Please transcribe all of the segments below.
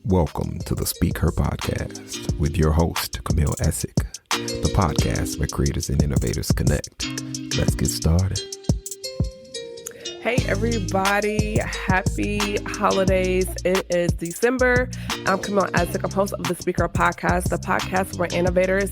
Welcome to the Speak Her podcast with your host, Camille Essick, the podcast where creators and innovators connect. Let's get started. Hey everybody, happy holidays. It is December. I'm Camille Essick. I'm host of the Speak Her podcast, the podcast where innovators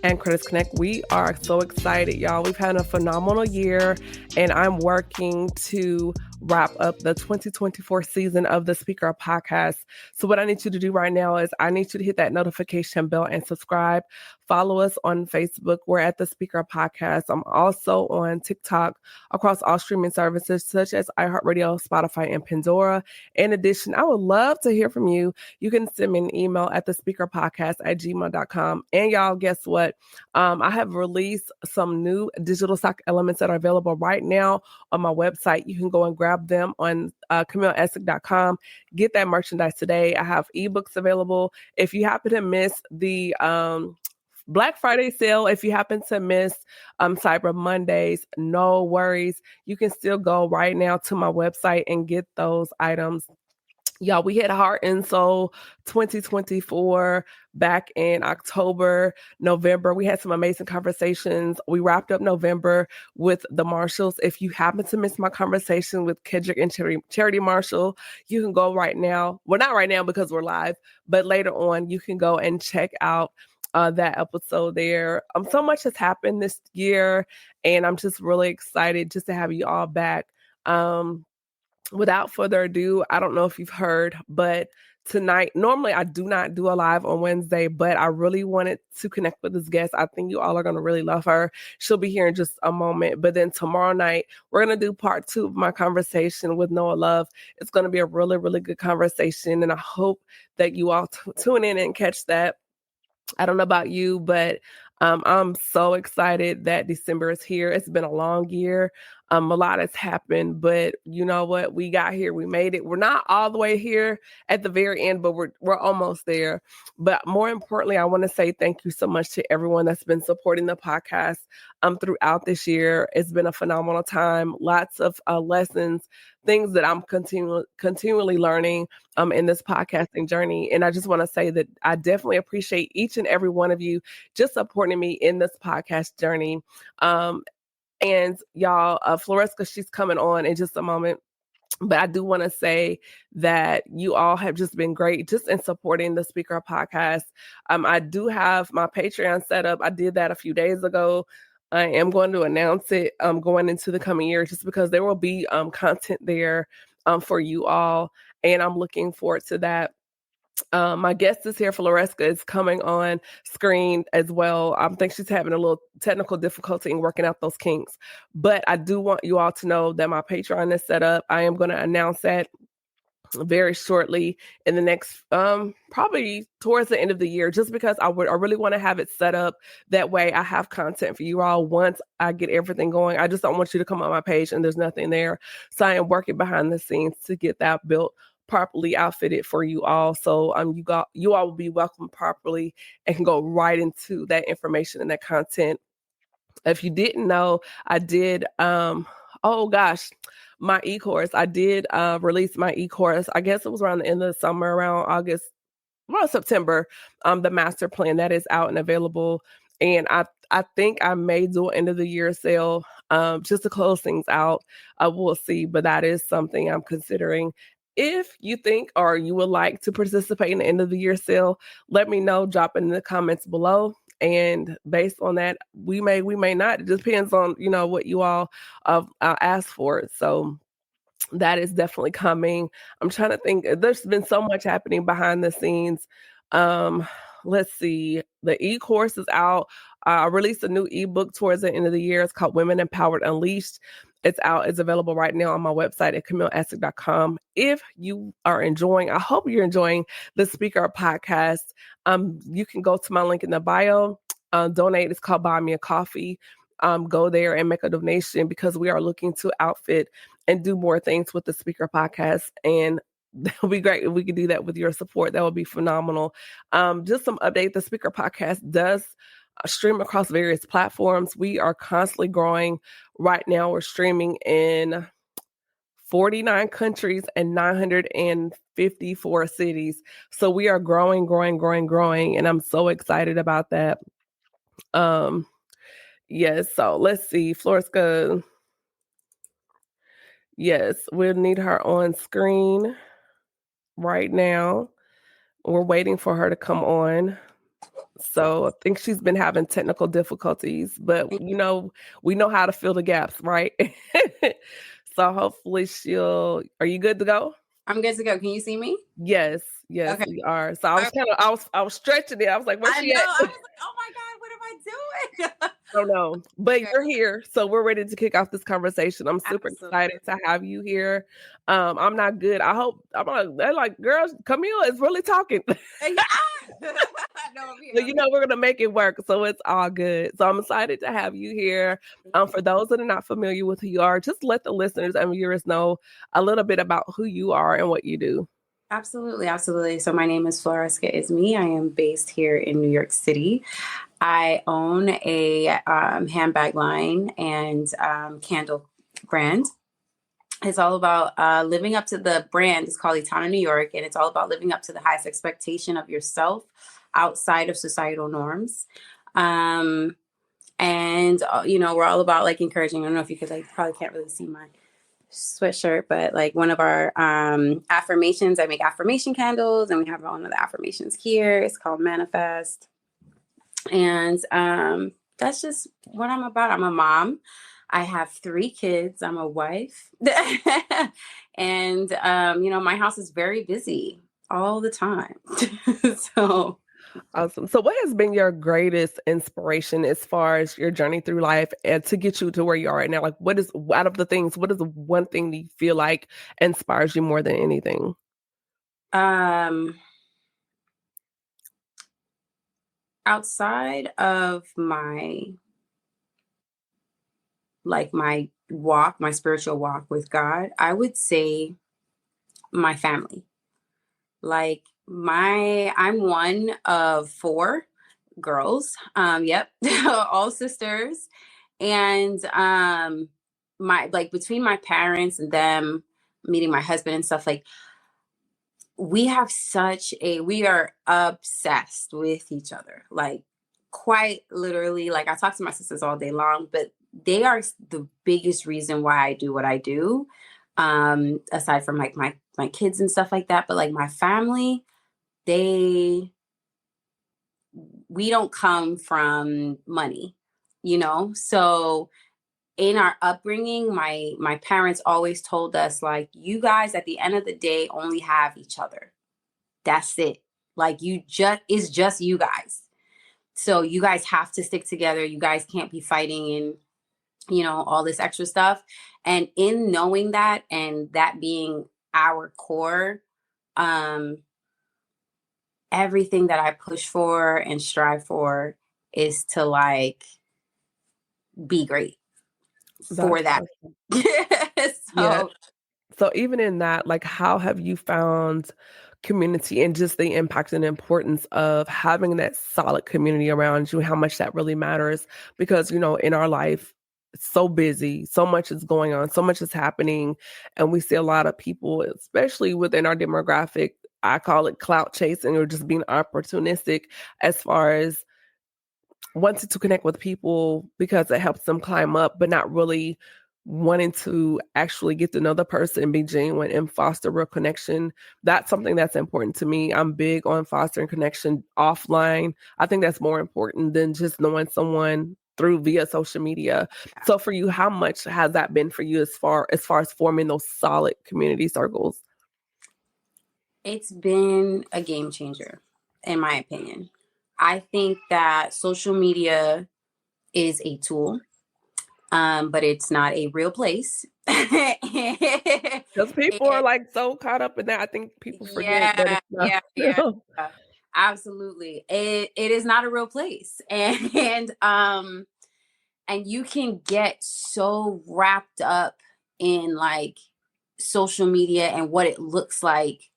and creators connect. We are so excited, y'all. We've had a phenomenal year, and I'm working to wrap up the 2024 season of the Speak Her podcast. So what I need you to do right now is I need you to hit that notification bell and subscribe. Follow us on Facebook. We're at the Speak Her podcast. I'm also on TikTok across all streaming services such as iHeartRadio, Spotify, and Pandora. In addition, I would love to hear from you. You can send me an email at thespeakerpodcast@gmail.com. And y'all, guess what? I have released some new digital stock elements that are available right now on my website. You can go and grab them on CamilleEssick.com. Get that merchandise today. I have ebooks available. If you happen to miss the Black Friday sale, if you happen to miss Cyber Mondays, no worries. You can still go right now to my website and get those items. Y'all, we hit Heart and Soul 2024 back in October, November. We had some amazing conversations. We wrapped up November with the Marshalls. If you happen to miss my conversation with Kendrick and Charity Marshall, you can go right now. Well, not right now because we're live, but later on, you can go and check out that episode there. So much has happened this year, and I'm just really excited just to have you all back. Without further ado, I don't know if you've heard, but tonight, normally I do not do a live on Wednesday, but I really wanted to connect with this guest. I think you all are going to really love her. She'll be here in just a moment. But then tomorrow night, we're going to do part 2 of my conversation with Noah Love. It's going to be a really, really good conversation. And I hope that you all tune in and catch that. I don't know about you, but I'm so excited that December is here. It's been a long year. A lot has happened, but you know what? We got here. We made it. We're not all the way here at the very end, but we're almost there. But more importantly, I want to say thank you so much to everyone that's been supporting the podcast throughout this year. It's been a phenomenal time. Lots of lessons, things that I'm continually learning in this podcasting journey. And I just want to say that I definitely appreciate each and every one of you just supporting me in this podcast journey. And y'all, Floresca, she's coming on in just a moment. But I do want to say that you all have just been great just in supporting the Speak Her podcast. I do have my Patreon set up. I did that a few days ago. I am going to announce it going into the coming year just because there will be content there for you all. And I'm looking forward to that. My guest is here. Floresca is coming on screen as well. I think she's having a little technical difficulty in working out those kinks. But I do want you all to know that my Patreon is set up. I am going to announce that very shortly in the next, probably towards the end of the year, just because I really want to have it set up. That way I have content for you all once I get everything going. I just don't want you to come on my page and there's nothing there. So I am working behind the scenes to get that built, properly outfitted for you all. So you all will be welcomed properly and can go right into that information and that content. If you didn't know, I did my e-course. I did release my e-course. I guess it was around the end of the summer, around September. The master plan that is out and available. And I think I may do an end of the year sale just to close things out. We'll see, but that is something I'm considering. If you think or you would like to participate in the end of the year sale, let me know. Drop it in the comments below. And based on that, we may not. It depends on, what you all ask for. So that is definitely coming. I'm trying to think. There's been so much happening behind the scenes. Let's see. The e-course is out. I released a new ebook towards the end of the year. It's called Women Empowered Unleashed. It's out. It's available right now on my website at CamilleEssick.com. If you are enjoying, I hope you're enjoying the Speak Her podcast. You can go to my link in the bio. Donate. It's called Buy Me a Coffee. Go there and make a donation because we are looking to outfit and do more things with the Speak Her podcast. And that would be great if we could do that with your support. That would be phenomenal. Just some update. The Speak Her podcast does stream across various platforms. We are constantly growing. Right now, we're streaming in 49 countries and 954 cities. So we are growing, and I'm so excited about that. Yes, so let's see, Floresca. Yes, we'll need her on screen right now. We're waiting for her to come on. So I think she's been having technical difficulties, but we know how to fill the gaps, right? So hopefully are you good to go? I'm good to go. Can you see me? Yes, okay. We are. So I was stretching it. I was like, where's she at? I was like, oh my God, what am I doing? I don't know, but you're here. So we're ready to kick off this conversation. I'm super excited to have you here. I'm not good. They're like, girls, Camille is really talking. So, we're going to make it work. So it's all good. So I'm excited to have you here. For those that are not familiar with who you are, just let the listeners and viewers know a little bit about who you are and what you do. Absolutely. Absolutely. So my name is Floresca Isme. I am based here in New York City. I own a handbag line and candle brand. It's all about living up to the brand. It's called Etana New York, and it's all about living up to the highest expectation of yourself outside of societal norms. And we're all about like encouraging. I don't know if you could probably can't really see my sweatshirt, but like one of our affirmations, I make affirmation candles, and we have one of the affirmations here. It's called Manifest. And that's just what I'm about. I'm a mom. I have 3 kids. I'm a wife. And, my house is very busy all the time. So awesome. So what has been your greatest inspiration as far as your journey through life and to get you to where you are right now? Like, what is one thing that you feel like inspires you more than anything? Outside of my spiritual walk with God, I would say my family. Like I'm one of 4 girls. Yep. All sisters. And between my parents and them meeting my husband and stuff, like we are obsessed with each other. Like quite literally, like I talk to my sisters all day long, but they are the biggest reason why I do what I do. Aside from like my kids and stuff like that, but like my family, we don't come from money, so in our upbringing, my parents always told us, like, you guys at the end of the day only have each other. That's it. Like it's just you guys. So you guys have to stick together. You guys can't be fighting and all this extra stuff. And in knowing that and that being our core, everything that I push for and strive for is to like be great for that. So even in that, like, how have you found community and just the impact and importance of having that solid community around you, how much that really matters? Because, in our life, it's so busy, so much is going on, so much is happening. And we see a lot of people, especially within our demographic, I call it clout chasing or just being opportunistic as far as wanting to connect with people because it helps them climb up, but not really wanting to actually get to know the person and be genuine and foster real connection. That's something that's important to me. I'm big on fostering connection offline. I think that's more important than just knowing someone via social media. So for you, how much has that been for you as far as forming those solid community circles? It's been a game changer, in my opinion. I think that social media is a tool, but it's not a real place. Because people are like so caught up in that. I think people forget that it's not. Yeah. Absolutely. It is not a real place. And you can get so wrapped up in like social media and what it looks like,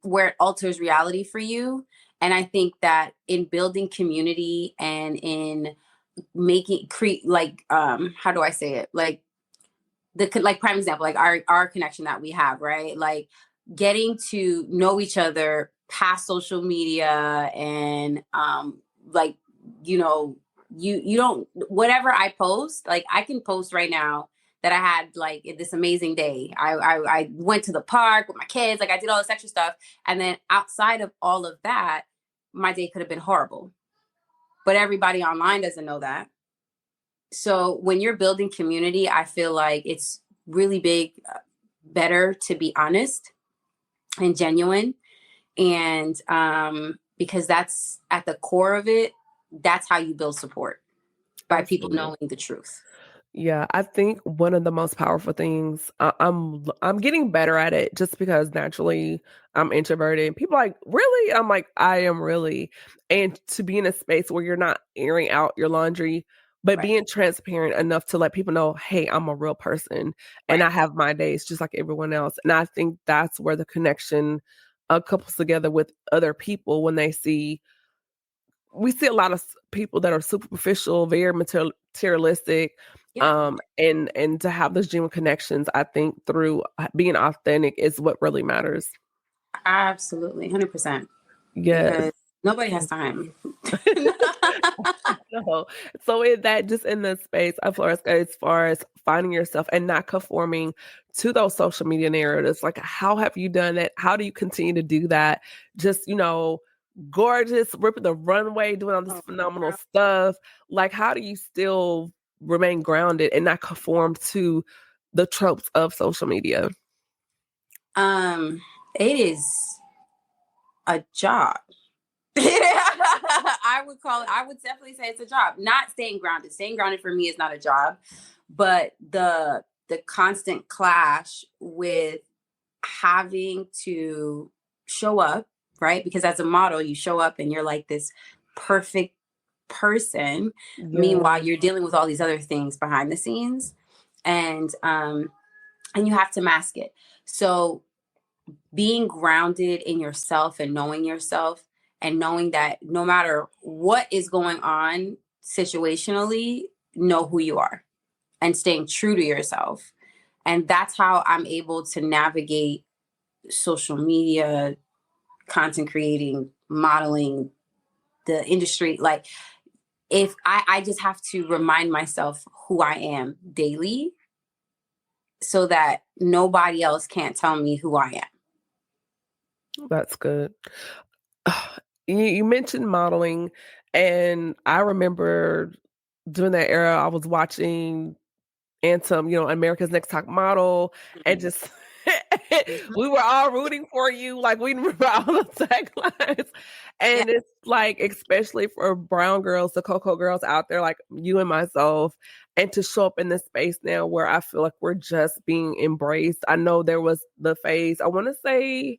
where it alters reality for you. And I think that in building community and in how do I say it? Like like prime example, like our connection that we have, right? Like getting to know each other past social media and like, you know, you don't, whatever I post, like I can post right now that I had like this amazing day. I went to the park with my kids, like I did all this extra stuff. And then outside of all of that, my day could have been horrible. But everybody online doesn't know that. So when you're building community, I feel like it's really better to be honest and genuine. And because that's at the core of it, that's how you build support, by people knowing the truth. Yeah, I think one of the most powerful things, I'm getting better at it just because naturally I'm introverted. People are like, really? I'm like, I am really. And to be in a space where you're not airing out your laundry, but being transparent enough to let people know, hey, I'm a real person and I have my days just like everyone else. And I think that's where the connection couples together with other people when they see. We see a lot of people that are superficial, very materialistic, and to have those genuine connections, I think through being authentic is what really matters. Absolutely, 100%. Yes. Because nobody has time. No. So in the space of Floresca, as far as finding yourself and not conforming to those social media narratives, like how have you done it? How do you continue to do that? Just, gorgeous, ripping the runway, doing all this phenomenal stuff. Like, how do you still remain grounded and not conform to the tropes of social media? It is a job. I would definitely say it's a job. Not staying grounded. Staying grounded for me is not a job, but the constant clash with having to show up, right? Because as a model, you show up and you're like this perfect person. Yeah. Meanwhile, you're dealing with all these other things behind the scenes, and you have to mask it. So being grounded in yourself and knowing that no matter what is going on situationally, know who you are and staying true to yourself. And that's how I'm able to navigate social media, content creating, modeling, the industry. Like, if I just have to remind myself who I am daily so that nobody else can't tell me who I am. That's good. You mentioned modeling, and I remember during that era, I was watching Anthem, America's Next Top Model, and just we were all rooting for you. Like, we remember all the taglines. And it's like, especially for brown girls, the Cocoa girls out there, like you and myself, and to show up in this space now where I feel like we're just being embraced. I know there was the phase, I want to say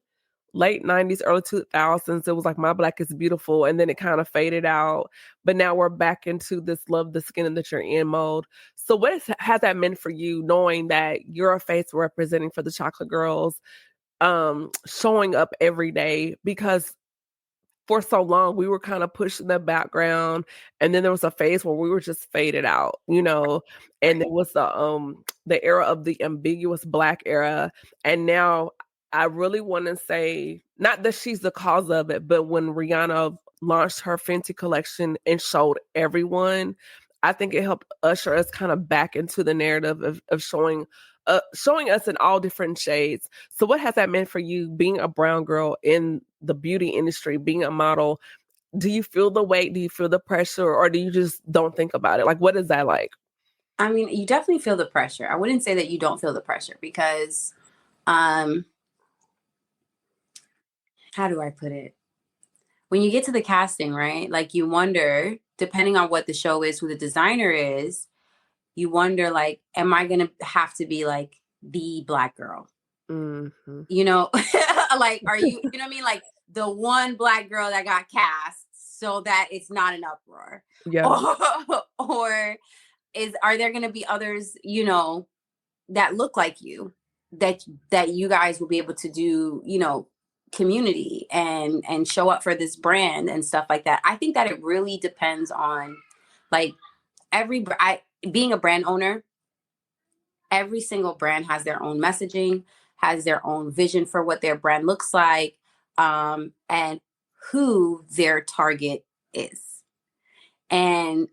late 90s, early 2000s, it was like My Black is Beautiful, and then it kind of faded out. But now we're back into this love the skin that you're in mode. So what has that meant for you, knowing that you're a face representing for the Chocolate Girls, showing up every day? Because for so long, we were kind of pushed in the background, and then there was a phase where we were just faded out, and it was the era of the ambiguous Black era. And now I really want to say, not that she's the cause of it, but when Rihanna launched her Fenty collection and showed everyone, I think it helped usher us kind of back into the narrative of showing us in all different shades. So what has that meant for you, being a brown girl in the beauty industry, being a model? Do you feel the weight? Do you feel the pressure? Or do you just don't think about it? Like, what is that like? I mean, you definitely feel the pressure. I wouldn't say that you don't feel the pressure because, how do I put it? When you get to the casting, right? Like, you wonder, depending on what the show is, who the designer is, you wonder, like, am I going to have to be like the Black girl? Mm-hmm. Like, are you, you know what I mean? Like the one Black girl that got cast so that it's not an uproar. Yeah. Or are there going to be others, that look like you, that you guys will be able to do, community and show up for this brand and stuff like that. I think that it really depends on, like, being a brand owner, every single brand has their own messaging, has their own vision for what their brand looks like, and who their target is. And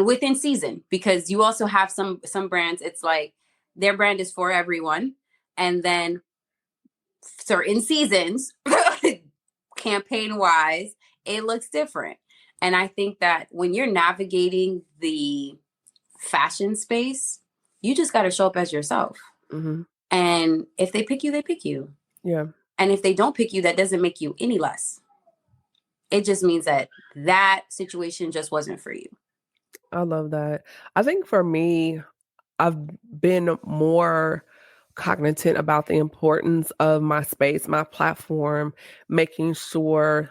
within season, because you also have some brands, it's like their brand is for everyone, and then certain seasons, campaign wise, it looks different. And I think that when you're navigating the fashion space, you just got to show up as yourself. Mm-hmm. And if they pick you, they pick you. Yeah. And if they don't pick you, that doesn't make you any less. It just means that that situation just wasn't for you. I love that. I think for me, I've been more cognizant about the importance of my space, my platform, making sure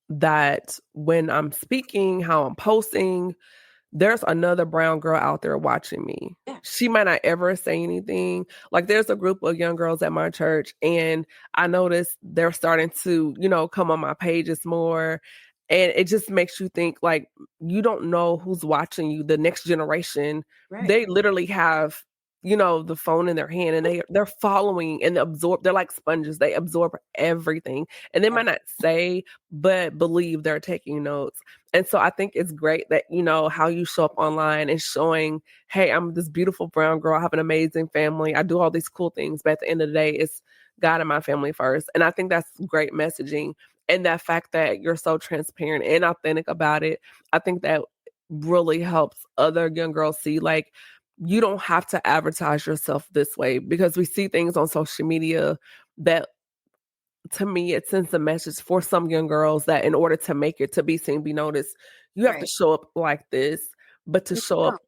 that when I'm speaking, how I'm posting, there's another brown girl out there watching me. Yeah. She might not ever say anything. Like there's a group of young girls at my church, and I noticed they're starting to, come on my pages more. And it just makes you think, like, you don't know who's watching you. The next generation, Right. They literally have, the phone in their hand, and they're following and absorb. They're like sponges. They absorb everything. And they might not say, but believe they're taking notes. And so I think it's great that, how you show up online and showing, hey, I'm this beautiful brown girl. I have an amazing family. I do all these cool things. But at the end of the day, it's God and my family first. And I think that's great messaging. And that fact that you're so transparent and authentic about it, I think that really helps other young girls see, like, you don't have to advertise yourself this way, because we see things on social media that, to me, it sends a message for some young girls that in order to make it, to be seen, be noticed, you have to show up like this, but to show up,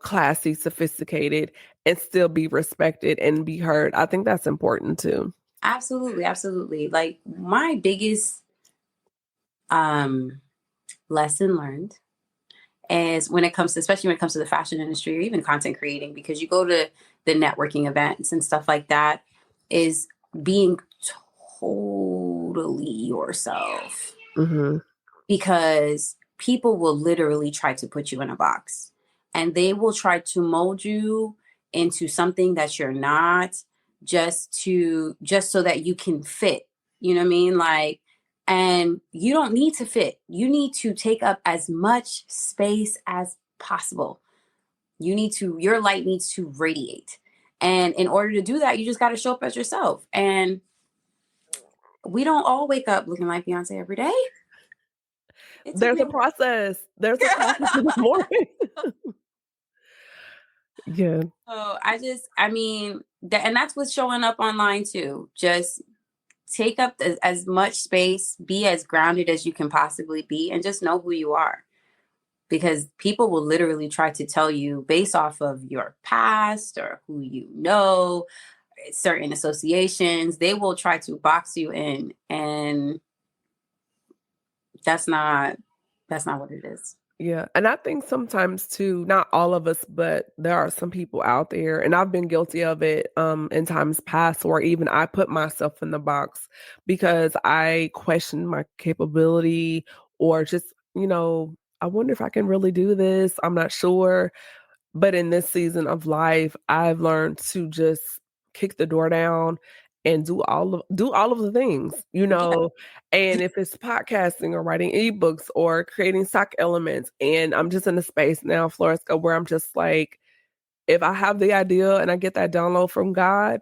classy, sophisticated, and still be respected and be heard. I think that's important too. Absolutely. Absolutely. Like my biggest lesson learned is especially when it comes to the fashion industry or even content creating, because you go to the networking events and stuff like that, is being totally yourself. Mm-hmm. Because people will literally try to put you in a box, and they will try to mold you into something that you're not, just so that you can fit. You know what I mean? Like, and you don't need to fit. You need to take up as much space as possible. Your light needs to radiate. And in order to do that, you just got to show up as yourself. And we don't all wake up looking like Beyonce every day. There's a process. There's a process in the morning. Yeah. So and that's what's showing up online too. Just take up as much space, be as grounded as you can possibly be, and just know who you are. Because people will literally try to tell you based off of your past or who you know, certain associations, they will try to box you in, and that's not what it is. Yeah. And I think sometimes too, not all of us, but there are some people out there, and I've been guilty of it in times past, where even I put myself in the box because I questioned my capability, or just, I wonder if I can really do this. I'm not sure. But in this season of life, I've learned to just kick the door down and do all of the things, and if it's podcasting or writing ebooks or creating stock elements. And I'm just in a space now, Floresca, where I'm just like, if I have the idea and I get that download from God,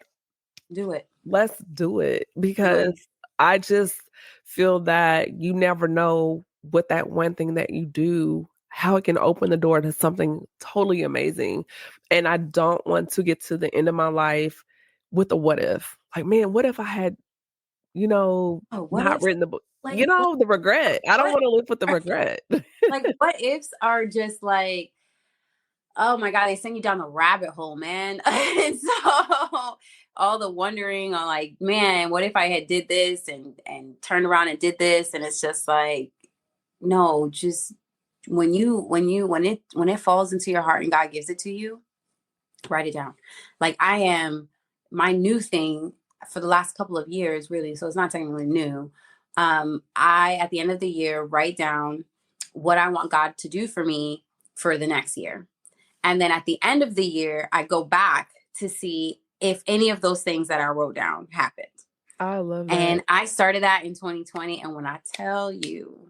do it. Let's do it. Because I just feel that you never know what that one thing that you do, how it can open the door to something totally amazing. And I don't want to get to the end of my life with a what if. Like, man, what if I had, not written the book? Like, the regret. I don't want to live with the regret. Like, what ifs are just like, oh my God, they send you down the rabbit hole, man. And so all the wondering on, like, man, what if I had did this and turned around and did this? And it's just like, no, just when it falls into your heart and God gives it to you, write it down. Like, my new thing for the last couple of years, really, so it's not technically new. I, at the end of the year, write down what I want God to do for me for the next year. And then at the end of the year, I go back to see if any of those things that I wrote down happened. I love that. And I started that in 2020. And when I tell you,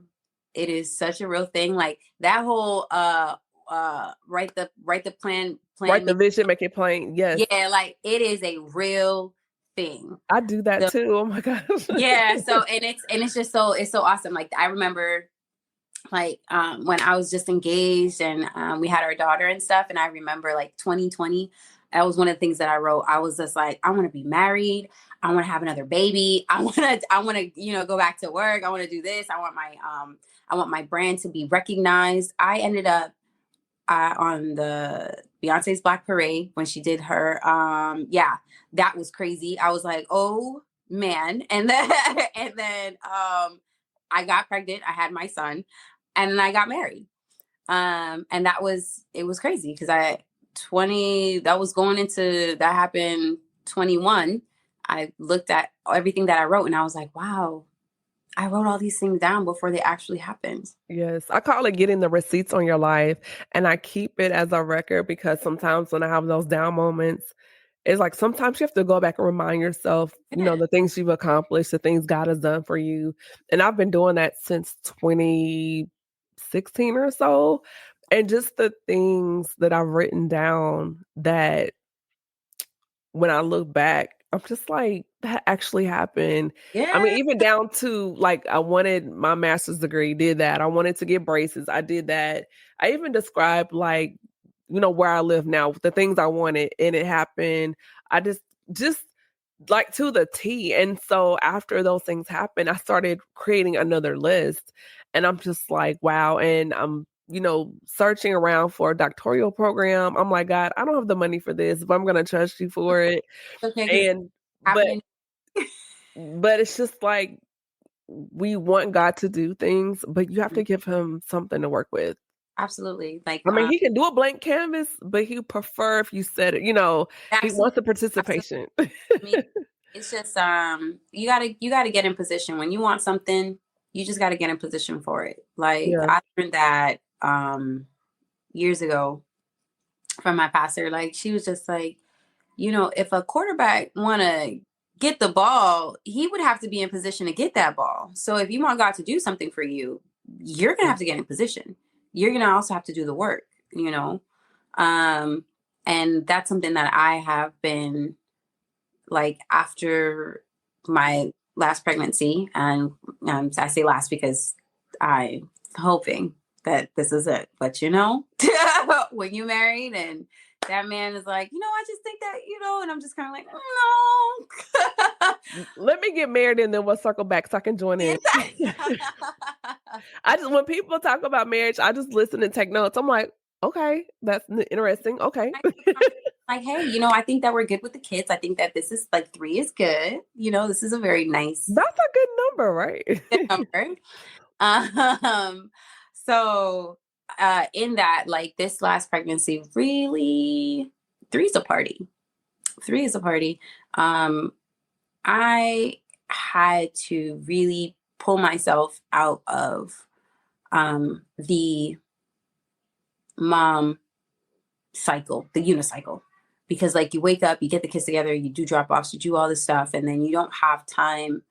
it is such a real thing. Like that whole write the plan, Write the vision, make it plain. Yes. Yeah, like it is a real thing. I do that too. Oh my gosh. Yeah. So it's just it's so awesome. Like I remember like when I was just engaged and we had our daughter and stuff. And I remember like 2020, that was one of the things that I wrote. I was just like, I want to be married. I want to have another baby. I want to, go back to work. I want to do this. I want my brand to be recognized. I ended up on the Beyonce's Black Parade when she did her, that was crazy. I was like, oh man. And then, I got pregnant. I had my son and then I got married. And it was crazy because that happened 21. I looked at everything that I wrote and I was like, wow, I wrote all these things down before they actually happened. Yes. I call it getting the receipts on your life. And I keep it as a record because sometimes when I have those down moments, it's like sometimes you have to go back and remind yourself, the things you've accomplished, the things God has done for you. And I've been doing that since 2016 or so. And just the things that I've written down that when I look back, I'm just like, that actually happened. Yeah. I mean, even down to like, I wanted my master's degree, did that. I wanted to get braces. I did that. I even described like, where I live now, the things I wanted, and it happened. I just like to the T. And so after those things happened, I started creating another list. And I'm just like, wow. And I'm, searching around for a doctoral program. I'm like, God, I don't have the money for this, but I'm going to trust you for it. Okay. But it's just like, we want God to do things, but you have to give him something to work with. Absolutely. Like, I mean, he can do a blank canvas, but he prefer if you said it, he wants the participation. I mean, it's just, you gotta get in position when you want something, you just got to get in position for it. Like I learned that, years ago from my pastor. Like she was just like, if a quarterback want to get the ball, he would have to be in position to get that ball. So if you want God to do something for you, you're going to have to get in position. You're going to also have to do the work, and that's something that I have been like after my last pregnancy. And I say last because I'm hoping that this is it. But, when you married and that man is like, I just think that, and I'm just kind of like, no. Let me get married and then we'll circle back so I can join in. When people talk about marriage, I just listen and take notes. I'm like, okay, that's interesting. Okay. Like, hey, I think that we're good with the kids. I think that this is like 3 is good. This is a very nice. That's a good number, right? Good number. So in that, like this last pregnancy, really 3 is a party. 3 is a party. I had to really pull myself out of the mom cycle, the unicycle, because like you wake up, you get the kids together, you do drop-offs, you do all this stuff, and then you don't have time,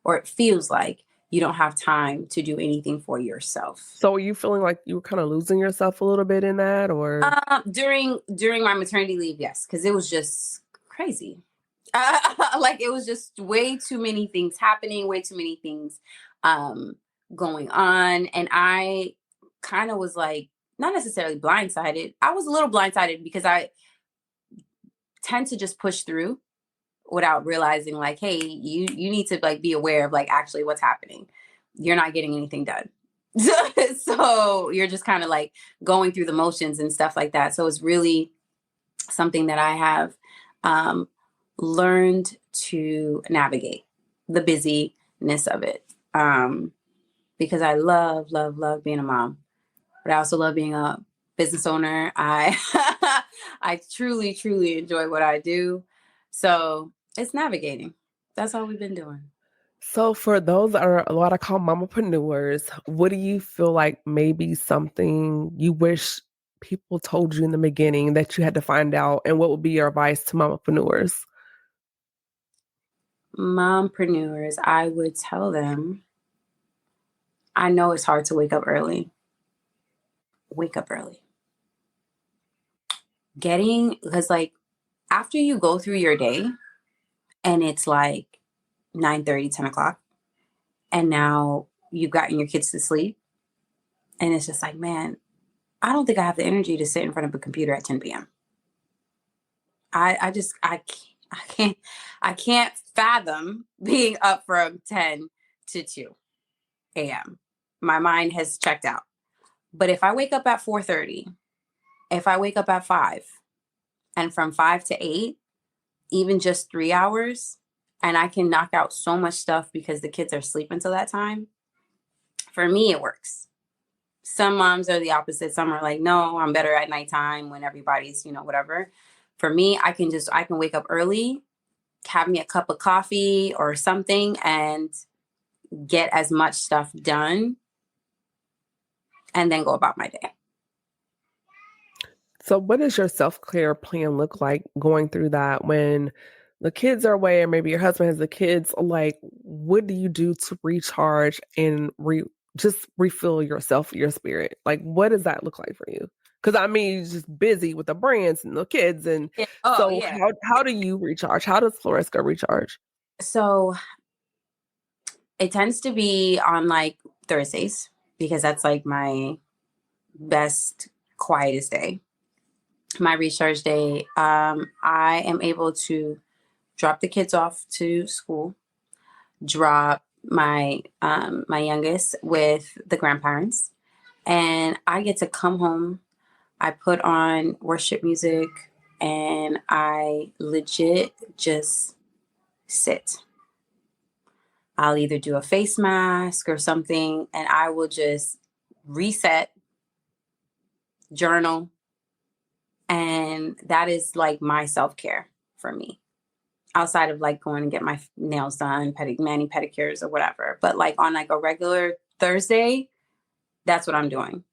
or it feels like you don't have time to do anything for yourself. So are you feeling like you were kind of losing yourself a little bit in that, or? During my maternity leave, yes, because it was just crazy. Like it was just way too many things happening, way too many things going on. And I kind of was like, not necessarily blindsided. I was a little blindsided because I tend to just push through without realizing like, hey, you need to like be aware of like actually what's happening. You're not getting anything done. So you're just kind of like going through the motions and stuff like that. So it's really something that I have learned to navigate the busyness of it. Because I love being a mom, but I also love being a business owner. I truly enjoy what I do. So it's navigating. That's all we've been doing. So for those that are what I call mamapreneurs, what do you feel like maybe something you wish people told you in the beginning that you had to find out? And what would be your advice to mompreneurs? Mompreneurs, I would tell them, I know it's hard to wake up early. Wake up early. Because like after you go through your day and it's like 9:30, 10 o'clock, and now you've gotten your kids to sleep, and it's just like, man, I don't think I have the energy to sit in front of a computer at 10 p.m. I can't fathom being up from 10 to 2 a.m. My mind has checked out. But if I wake up at 4:30, if I wake up at 5, and from 5 to 8, even just 3 hours, and I can knock out so much stuff because the kids are sleeping till that time, for me, it works. Some moms are the opposite. Some are like, no, I'm better at nighttime when everybody's, whatever. For me, I can wake up early, have me a cup of coffee or something, and get as much stuff done, and then go about my day. So what does your self-care plan look like going through that when the kids are away, or maybe your husband has the kids? Like, what do you do to recharge and just refill yourself, your spirit? Like, what does that look like for you? Because I mean, you're just busy with the brands and the kids. And how do you recharge? How does Floresca recharge? So it tends to be on like Thursdays, because that's like my best, quietest day. My recharge day. I am able to drop the kids off to school, drop my my youngest with the grandparents, and I get to come home. I put on worship music and I legit just sit. I'll either do a face mask or something, and I will just reset, journal, and that is like my self-care for me. Outside of like going and get my nails done, mani pedicures or whatever. But like on like a regular Thursday, that's what I'm doing.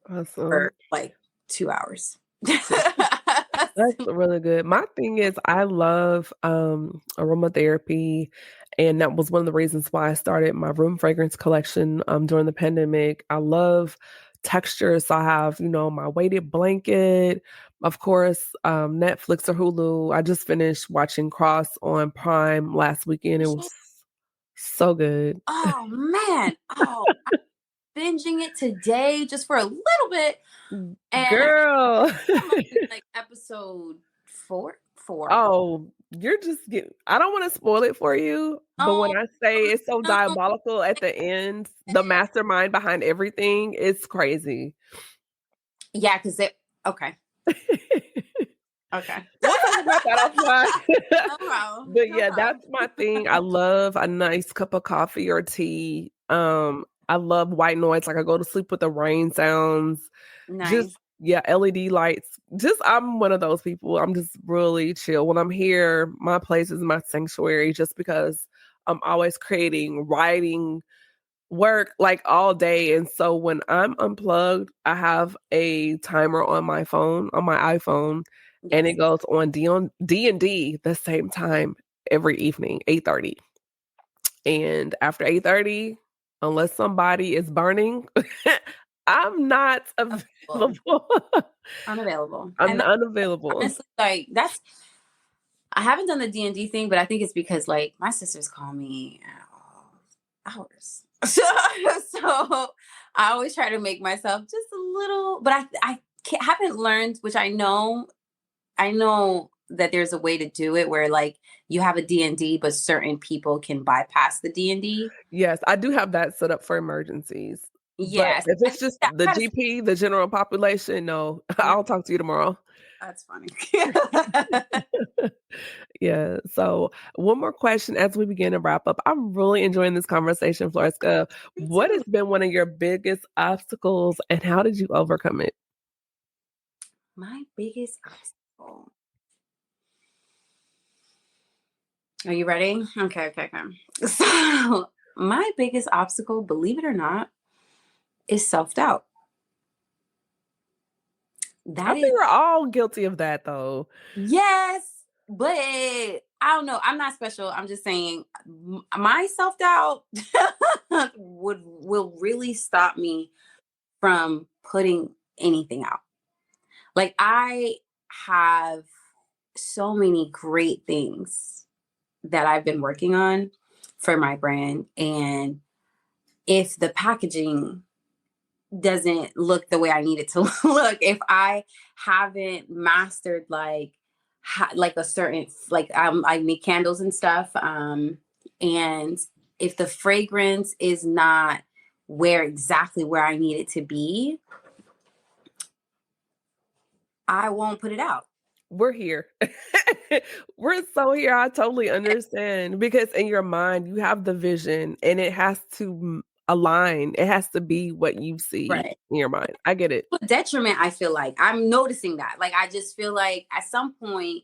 Awesome. For like 2 hours. That's really good. My thing is I love aromatherapy, and that was one of the reasons why I started my room fragrance collection during the pandemic. I love textures. So I have, my weighted blanket, of course, Netflix or Hulu. I just finished watching Cross on Prime last weekend. It was so good. Oh man. I'm binging it today just for a little bit. And girl, like episode 4. Oh, you're just I don't want to spoil it for you, but when I say it's so diabolical at the end, the mastermind behind everything, it's crazy. Yeah, because okay. Okay. We'll talk about that offline. But yeah, that's my thing. I love a nice cup of coffee or tea. I love white noise. Like I go to sleep with the rain sounds. Nice. LED lights. I'm one of those people. I'm just really chill. When I'm here, my place is my sanctuary, just because I'm always creating, writing, work like all day. And so when I'm unplugged, I have a timer on my phone, on my iPhone, and it goes on D&D the same time every evening, 8:30. And after 8:30, unless somebody is burning, I'm not available. Unavailable. I'm unavailable. Honestly, like I haven't done the D&D thing, but I think it's because like my sisters call me at all hours. So I always try to make myself just a little, but I haven't learned, which I know that there's a way to do it where like you have a D&D, but certain people can bypass the D&D. Yes, I do have that set up for emergencies. Yes. But if it's just the GP, the general population, no, I'll talk to you tomorrow. That's funny. Yeah. So one more question as we begin to wrap up. I'm really enjoying this conversation, Floresca. What has been one of your biggest obstacles, and how did you overcome it? My biggest obstacle. Are you ready? Okay. So my biggest obstacle, believe it or not, is self-doubt. I think we're all guilty of that, though. Yes, but I don't know. I'm not special. I'm just saying my self-doubt will really stop me from putting anything out. Like, I have so many great things that I've been working on for my brand. And if the packaging doesn't look the way I need it to look, if I haven't mastered like a certain, like I make candles and stuff, and if the fragrance is not exactly where I need it to be, I won't put it out. We're here. We're so here. I totally understand, because in your mind you have the vision and it has to align. It has to be what you see in your mind. I get it. Detriment, I feel like I'm noticing that. Like, I just feel like at some point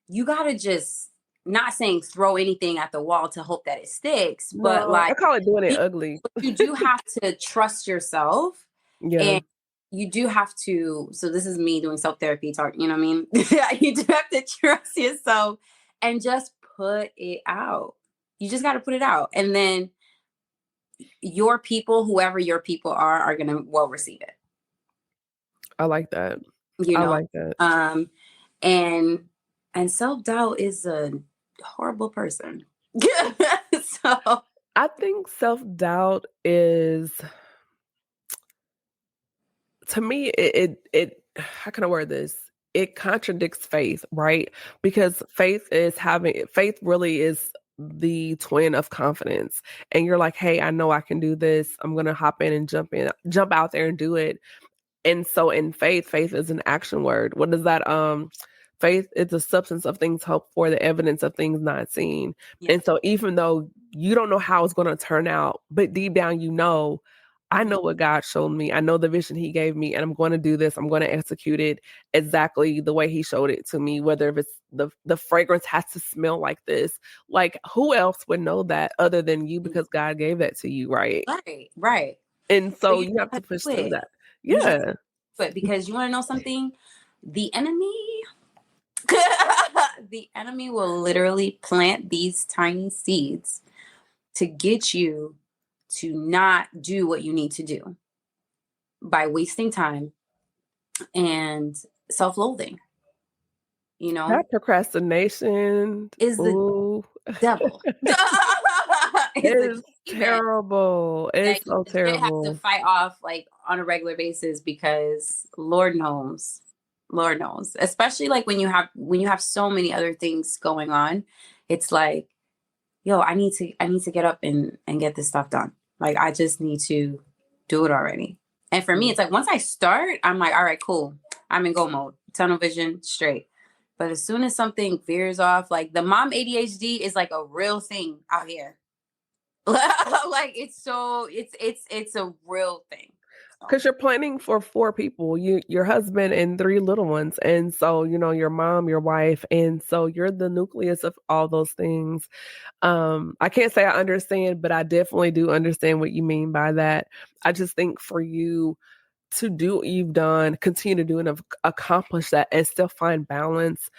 you gotta just, not saying throw anything at the wall to hope that it sticks, but like, I call it doing it ugly. You do have to trust yourself. Yeah. And you do have to, so this is me doing self-therapy talk, you know what I mean? You do have to trust yourself and just put it out. You just got to put it out. And then your people, whoever your people are going to receive it. I like that. You know? I like that. And self-doubt is a horrible person. So I think self-doubt is, to me, it how can I word this? It contradicts faith, right? Because faith really is the twin of confidence. And you're like, hey, I know I can do this. I'm going to hop in and jump out there and do it. And so in faith is an action word. What is that? Faith is the substance of things hoped for, the evidence of things not seen. Yeah. And so even though you don't know how it's going to turn out, but deep down, I know what God showed me. I know the vision he gave me, and I'm going to do this. I'm going to execute it exactly the way he showed it to me, whether if it's the fragrance has to smell like this. Like, who else would know that other than you, because God gave that to you, right? Right. And so you have to push through that. Yeah. But because you want to know something, the enemy will literally plant these tiny seeds to get you to not do what you need to do by wasting time and self-loathing. You know, that procrastination is the devil. It's terrible. It's so terrible. You have to fight off like on a regular basis, because Lord knows, especially like when you have so many other things going on, it's like, yo, I need to get up and get this stuff done. Like, I just need to do it already. And for me, it's like, once I start, I'm like, all right, cool. I'm in go mode, tunnel vision, straight. But as soon as something veers off, like the mom ADHD is like a real thing out here. Like, it's a real thing. Because you're planning for 4 people, your husband and 3 little ones. And so, your mom, your wife. And so you're the nucleus of all those things. I can't say I understand, but I definitely do understand what you mean by that. I just think for you to do what you've done, continue to do and accomplish that and still find balance,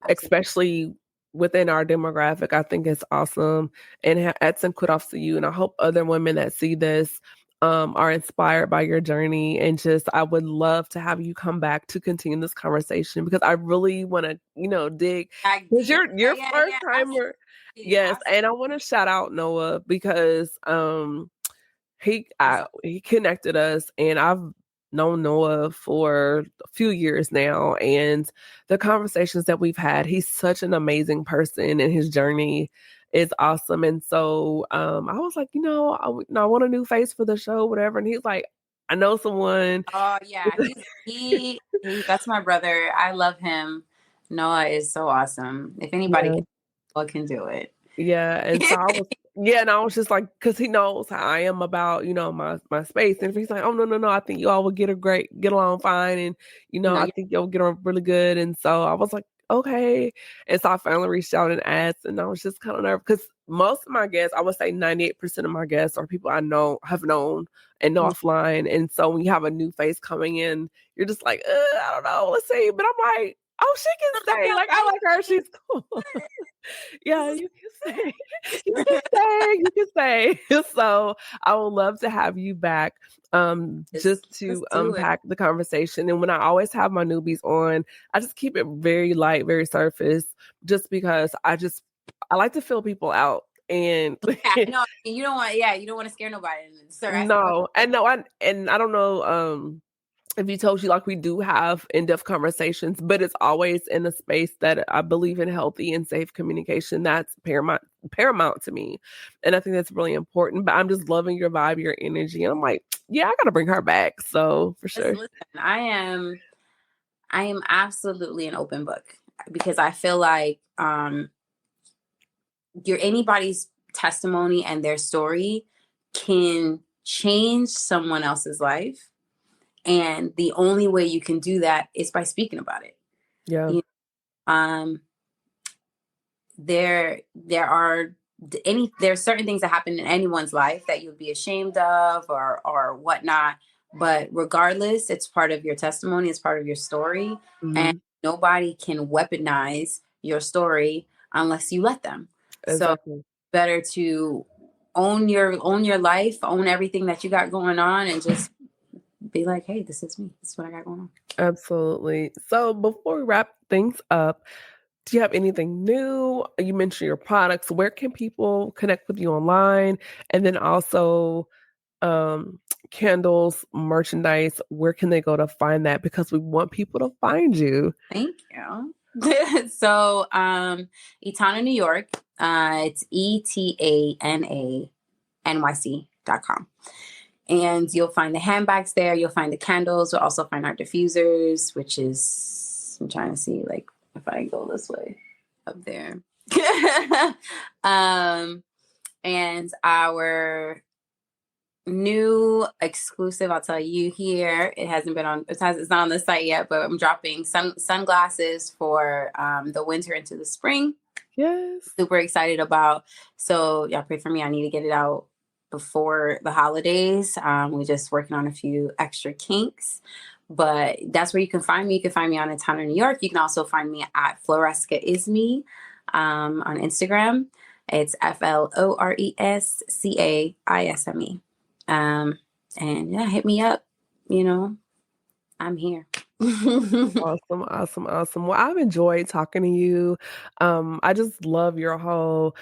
especially within our demographic, I think it's awesome. And add some kudos to you. And I hope other women that see this are inspired by your journey. And just, I would love to have you come back to continue this conversation, because I really want to, dig. Because you're first timer. Yes. And I want to shout out Noah, because he connected us, and I've known Noah for a few years now, and the conversations that we've had, he's such an amazing person, and his journey is awesome. And so I was like, I want a new face for the show, whatever. And he's like, I know someone. Oh yeah, he that's my brother. I love him. Noah is so awesome. If anybody can do it. Yeah. And so I was just like, because he knows how I am about, my space. And he's like, oh, no, I think you all will get along fine. And, I think you'll get on really good. And so I was like, okay. And so I finally reached out and asked, and I was just kind of nervous, because most of my guests, I would say 98% of my guests are people I have known and know offline. And so when you have a new face coming in, you're just like, I don't know, let's see. But I'm like, oh, she can stay. Like, I like her. She's cool. Yeah, you can say. You can say. So I would love to have you back just to unpack the conversation. And when I always have my newbies on, I just keep it very light, very surface, just because I like to fill people out. And no, you don't want to scare nobody. No, I don't know if you told you, like, we do have in-depth conversations, but it's always in a space that I believe in healthy and safe communication. That's paramount to me. And I think that's really important. But I'm just loving your vibe, your energy. And I'm like, yeah, I gotta bring her back. So for sure. Listen, I am absolutely an open book, because I feel like anybody's testimony and their story can change someone else's life. And the only way you can do that is by speaking about it. Yeah. There are certain things that happen in anyone's life that you'd be ashamed of or whatnot. But regardless, it's part of your testimony. It's part of your story. Mm-hmm. And nobody can weaponize your story unless you let them. Exactly. So better to own your life, own everything that you got going on, and just be like, hey, this is me. This is what I got going on. Absolutely. So before we wrap things up, do you have anything new? You mentioned your products. Where can people connect with you online? And then also candles, merchandise. Where can they go to find that? Because we want people to find you. Thank you. So Etana, New York. It's ETANANYC.com. And you'll find the handbags there. You'll find the candles. You'll also find our diffusers, which is, I'm trying to see, like, if I go this way up there. And our new exclusive, I'll tell you here, it's not on the site yet, but I'm dropping sunglasses for the winter into the spring. Yes. Super excited about. So y'all pray for me. I need to get it out before the holidays. We're just working on a few extra kinks, but that's where you can find me. You can find me on Etana, New York. You can also find me at Floresca Isme on Instagram. It's FLORESCAISME. And yeah, hit me up. I'm here. Awesome. Well, I've enjoyed talking to you. I just love your whole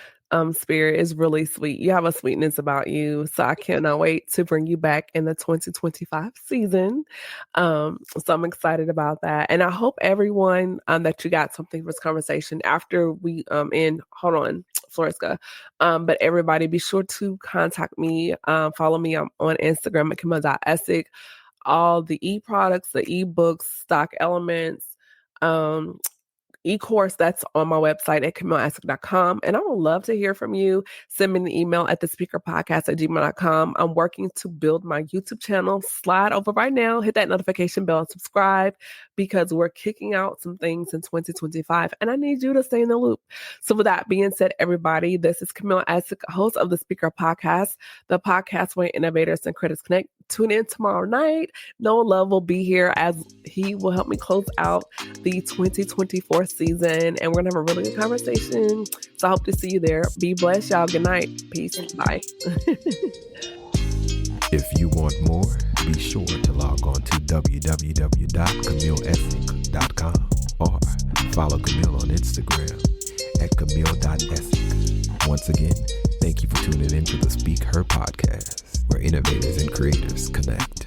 spirit. Is really sweet. You have a sweetness about you. So I cannot wait to bring you back in the 2025 season. So I'm excited about that. And I hope everyone that you got something from this conversation after we hold on, Floresca. But everybody, be sure to contact me. Follow me on Instagram at Camille.Essick. All the e-products, the e-books, stock elements, e-course that's on my website at CamilleEssick.com. And I would love to hear from you. Send me an email at thespeakerpodcast@gmail.com. I'm working to build my YouTube channel. Slide over right now, hit that notification bell and subscribe, because we're kicking out some things in 2025 and I need you to stay in the loop. So with that being said, everybody, this is Camille Essick, host of the Speaker Podcast, the podcast where innovators and creators connect. Tune in tomorrow night. Noah Love will be here as he will help me close out the 2024 season. And we're going to have a really good conversation. So I hope to see you there. Be blessed, y'all. Good night. Peace. Bye. If you want more, be sure to log on to www.camilleessick.com or follow Camille on Instagram at Camille.Essick. Once again, thank you for tuning in to the Speak Her Podcast, where innovators and creators connect.